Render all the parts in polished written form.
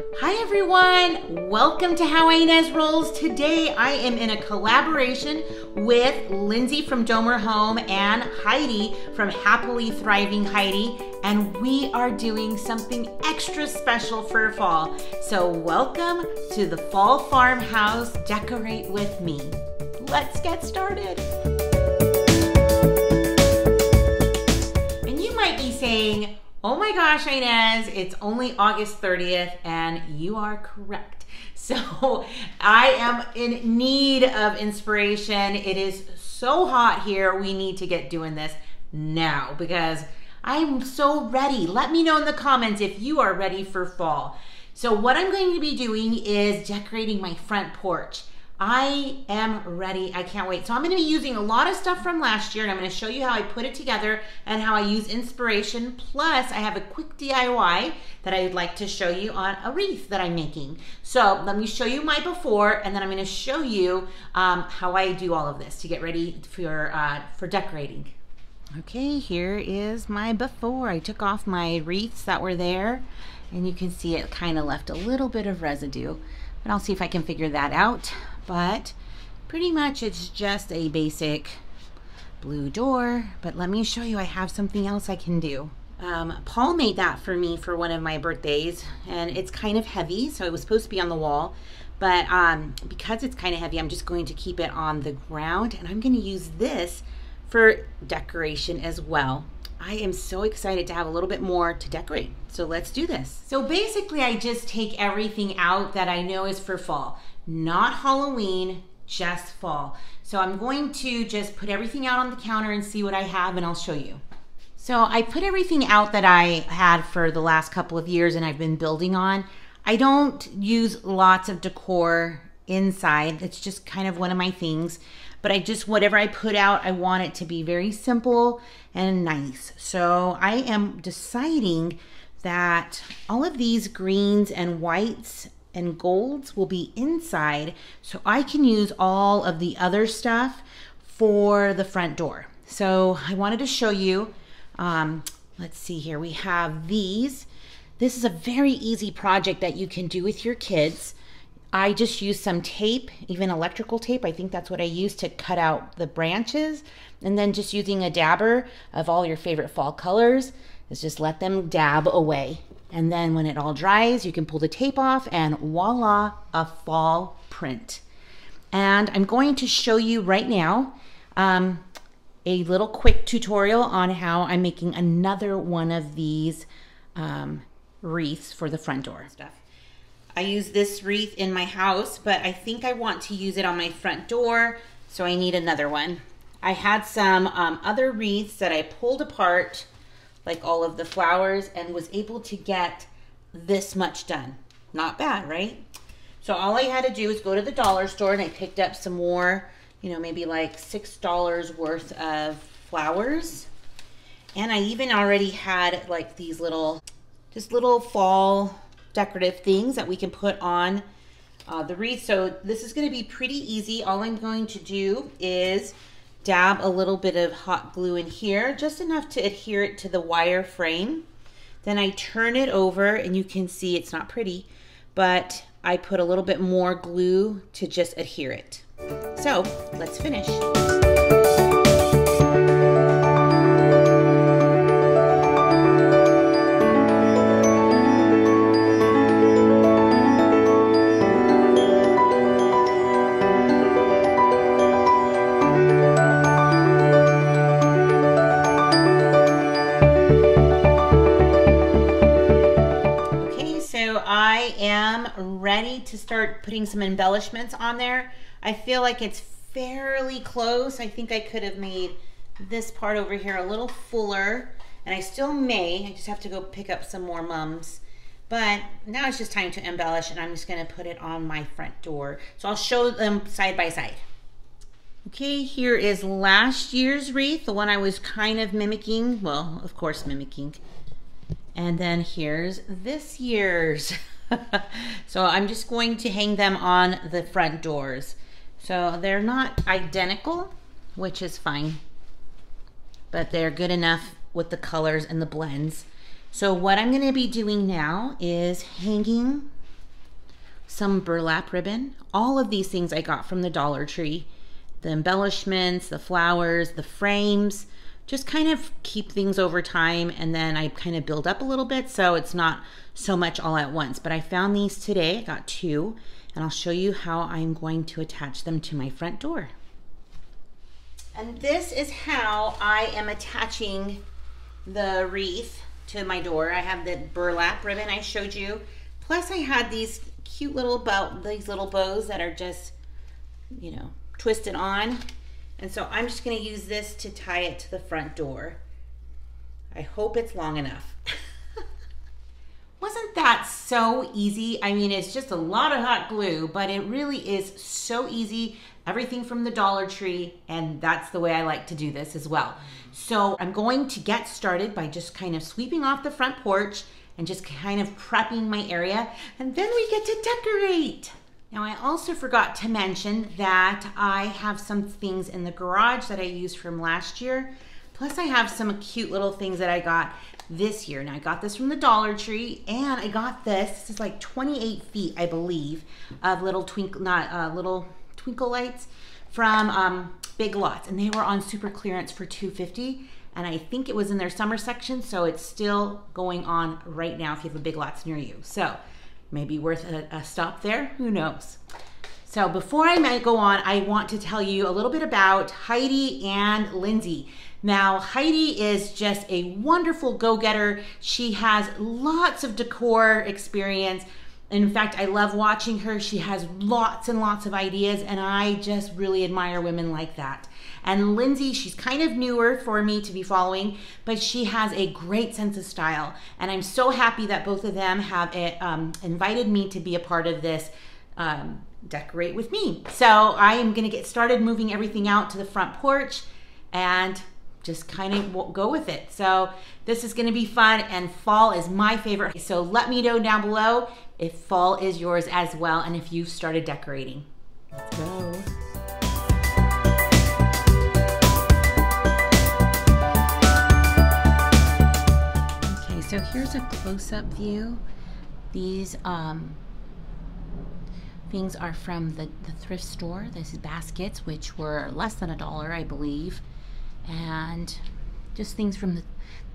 Hi everyone, welcome to How Ines Rolls. Today I am in a collaboration with Lindsay from Domer Home and Heidi from Happily Thriving Heidi, and we are doing something extra special for fall. So welcome to the Fall Farmhouse Decorate with me. Let's get started. And you might be saying, oh my gosh, Ines, it's only August 30th, and you are correct. So I am in need of inspiration. It is so hot here. We need to get doing this now because I'm so ready. Let me know in the comments if you are ready for fall. So what I'm going to be doing is decorating my front porch. I am ready. I can't wait. So I'm going to be using a lot of stuff from last year, and I'm going to show you how I put it together and how I use inspiration. Plus, I have a quick DIY that I would like to show you on a wreath that I'm making. So let me show you my before, and then I'm going to show you how I do all of this to get ready for decorating. Okay, here is my before. I took off my wreaths that were there, and you can see it kind of left a little bit of residue, but I'll see if I can figure that out. But pretty much it's just a basic blue door, but let me show you, I have something else I can do. Paul made that for me for one of my birthdays, and it's kind of heavy, so it was supposed to be on the wall, but because it's kind of heavy, I'm just going to keep it on the ground, and I'm going to use this for decoration as well. I am so excited to have a little bit more to decorate. So let's do this. So basically I just take everything out that I know is for fall, not Halloween, just fall. So I'm going to just put everything out on the counter and see what I have, and I'll show you. So I put everything out that I had for the last couple of years and I've been building on. I don't use lots of decor inside. It's just kind of one of my things. But whatever I put out, I want it to be very simple and nice. So I am deciding that all of these greens and whites and golds will be inside, so I can use all of the other stuff for the front door. So I wanted to show you, let's see here, we have these. This is a very easy project that you can do with your kids. I just use some tape, even electrical tape. I think that's what I use to cut out the branches. And then just using a dabber of all your favorite fall colors is just let them dab away. And then when it all dries, you can pull the tape off and voila, a fall print. And I'm going to show you right now a little quick tutorial on how I'm making another one of these wreaths for the front door stuff. I use this wreath in my house, but I think I want to use it on my front door, so I need another one. I had some other wreaths that I pulled apart, like all of the flowers, and was able to get this much done. Not bad, right? So all I had to do is go to the dollar store, and I picked up some more, maybe like $6 worth of flowers. And I even already had like these just little fall decorative things that we can put on the wreath. So this is going to be pretty easy. All I'm going to do is dab a little bit of hot glue in here, just enough to adhere it to the wire frame. Then I turn it over, and you can see it's not pretty, but I put a little bit more glue to just adhere it. So let's finish. I am ready to start putting some embellishments on there. I feel like it's fairly close. I think I could have made this part over here a little fuller, and I still may. I just have to go pick up some more mums. But now it's just time to embellish, and I'm just going to put it on my front door. So I'll show them side by side. Okay, here is last year's wreath, the one I was kind of mimicking. Well, of course mimicking. And then here's this year's. So I'm just going to hang them on the front doors. So they're not identical, which is fine, but they're good enough with the colors and the blends. So what I'm going to be doing now is hanging some burlap ribbon. All of these things I got from the Dollar Tree. The embellishments, the flowers, the frames, just kind of keep things over time, and then I kind of build up a little bit so it's not so much all at once. But I found these today, I got 2, and I'll show you how I'm going to attach them to my front door. And this is how I am attaching the wreath to my door. I have the burlap ribbon I showed you, plus I had these cute little bows that are just, you know, twisted on. And so I'm just going to use this to tie it to the front door. I hope it's long enough. Wasn't that so easy? I mean, it's just a lot of hot glue, but it really is so easy. Everything from the Dollar Tree, and that's the way I like to do this as well. So I'm going to get started by just kind of sweeping off the front porch and just kind of prepping my area, and then we get to decorate. Now, I also forgot to mention that I have some things in the garage that I used from last year. Plus I have some cute little things that I got this year. Now I got this from the Dollar Tree, and I got this is like 28 feet, I believe, of little twinkle lights from Big Lots, and they were on super clearance for $2.50, and I think it was in their summer section, so it's still going on right now if you have a Big Lots near you. So maybe worth a stop there, who knows. So before I might go on, I want to tell you a little bit about Heidi and Lindsay. Now, Heidi is just a wonderful go-getter. She has lots of decor experience. In fact, I love watching her. She has lots and lots of ideas, and I just really admire women like that. And Lindsay, she's kind of newer for me to be following, but she has a great sense of style. And I'm so happy that both of them have invited me to be a part of this Decorate with me. So I am gonna get started moving everything out to the front porch and just kind of go with it. So this is gonna be fun, and fall is my favorite. So let me know down below if fall is yours as well, and if you've started decorating. Let's go. Okay, so here's a close-up view. These things are from the thrift store. This is baskets, which were less than $1, I believe. And just things from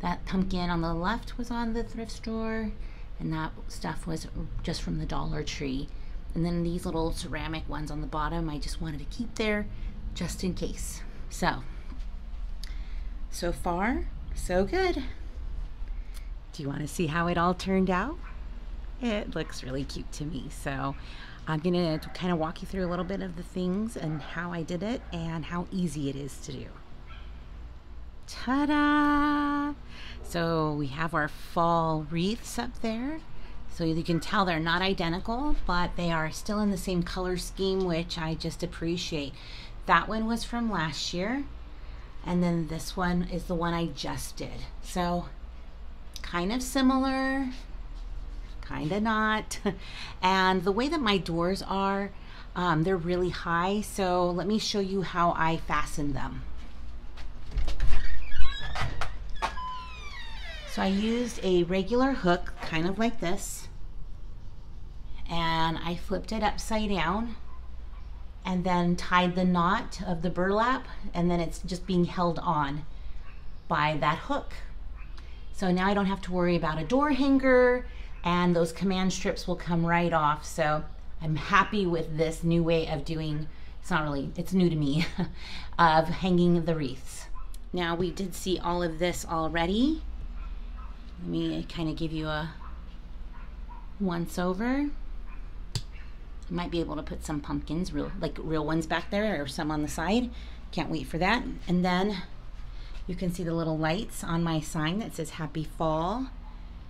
that pumpkin on the left was on the thrift store, and that stuff was just from the Dollar Tree. And then these little ceramic ones on the bottom, I just wanted to keep there just in case. So far, so good. Do you want to see how it all turned out? It looks really cute to me. So I'm gonna kind of walk you through a little bit of the things and how I did it and how easy it is to do. Ta-da! So we have our fall wreaths up there. So you can tell they're not identical, but they are still in the same color scheme, which I just appreciate. That one was from last year, and then this one is the one I just did. So kind of similar, kind of not. And the way that my doors are, they're really high. So let me show you how I fasten them. So I used a regular hook, kind of like this, and I flipped it upside down and then tied the knot of the burlap, and then it's just being held on by that hook. So now I don't have to worry about a door hanger, and those command strips will come right off. So I'm happy with this new way of doing, it's new to me, of hanging the wreaths. Now we did see all of this already. Let me kind of give you a once over. I might be able to put some pumpkins, real ones back there, or some on the side. Can't wait for that. And then you can see the little lights on my sign that says Happy Fall.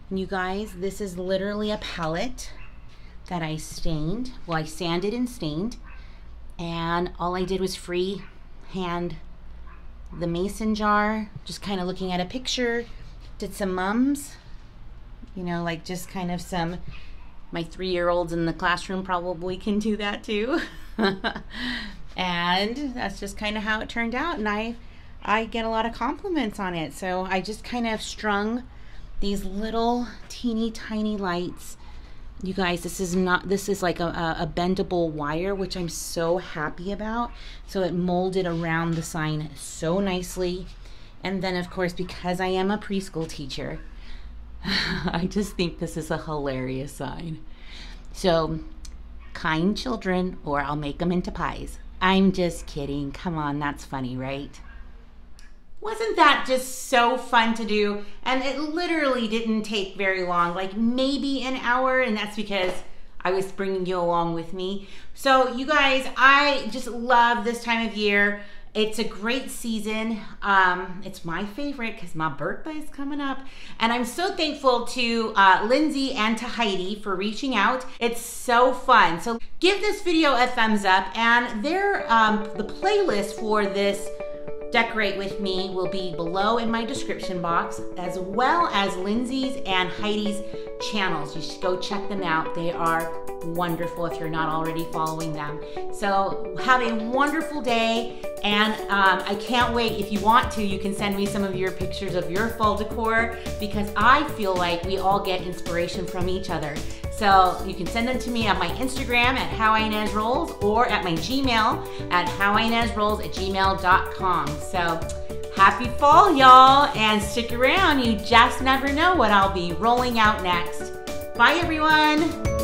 And you guys, this is literally a palette that I stained. Well, I sanded and stained. And all I did was free hand the mason jar, just kind of looking at a picture. Did some mums, you know, like just kind of some, my 3-year-olds in the classroom probably can do that too. And that's just kind of how it turned out. And I get a lot of compliments on it. So I just kind of strung these little teeny tiny lights You guys, this is like a bendable wire, which I'm so happy about. So it molded around the sign so nicely. And then of course, because I am a preschool teacher, I just think this is a hilarious sign. So, kind children, or I'll make them into pies. I'm just kidding. Come on, that's funny, right? Wasn't that just so fun to do? And it literally didn't take very long, like maybe an hour, and that's because I was bringing you along with me. So you guys, I just love this time of year. It's a great season. It's my favorite because my birthday is coming up. And I'm so thankful to Lindsay and to Heidi for reaching out. It's so fun. So give this video a thumbs up, and the playlist for this Decorate with me will be below in my description box, as well as Lindsay's and Heidi's channels. You should go check them out. They are wonderful if you're not already following them. So have a wonderful day, and I can't wait. If you want to, you can send me some of your pictures of your fall decor, because I feel like we all get inspiration from each other. So you can send them to me at my Instagram at howinesrolls, or at my Gmail at howinesrolls@gmail.com. So happy fall, y'all, and stick around. You just never know what I'll be rolling out next. Bye, everyone.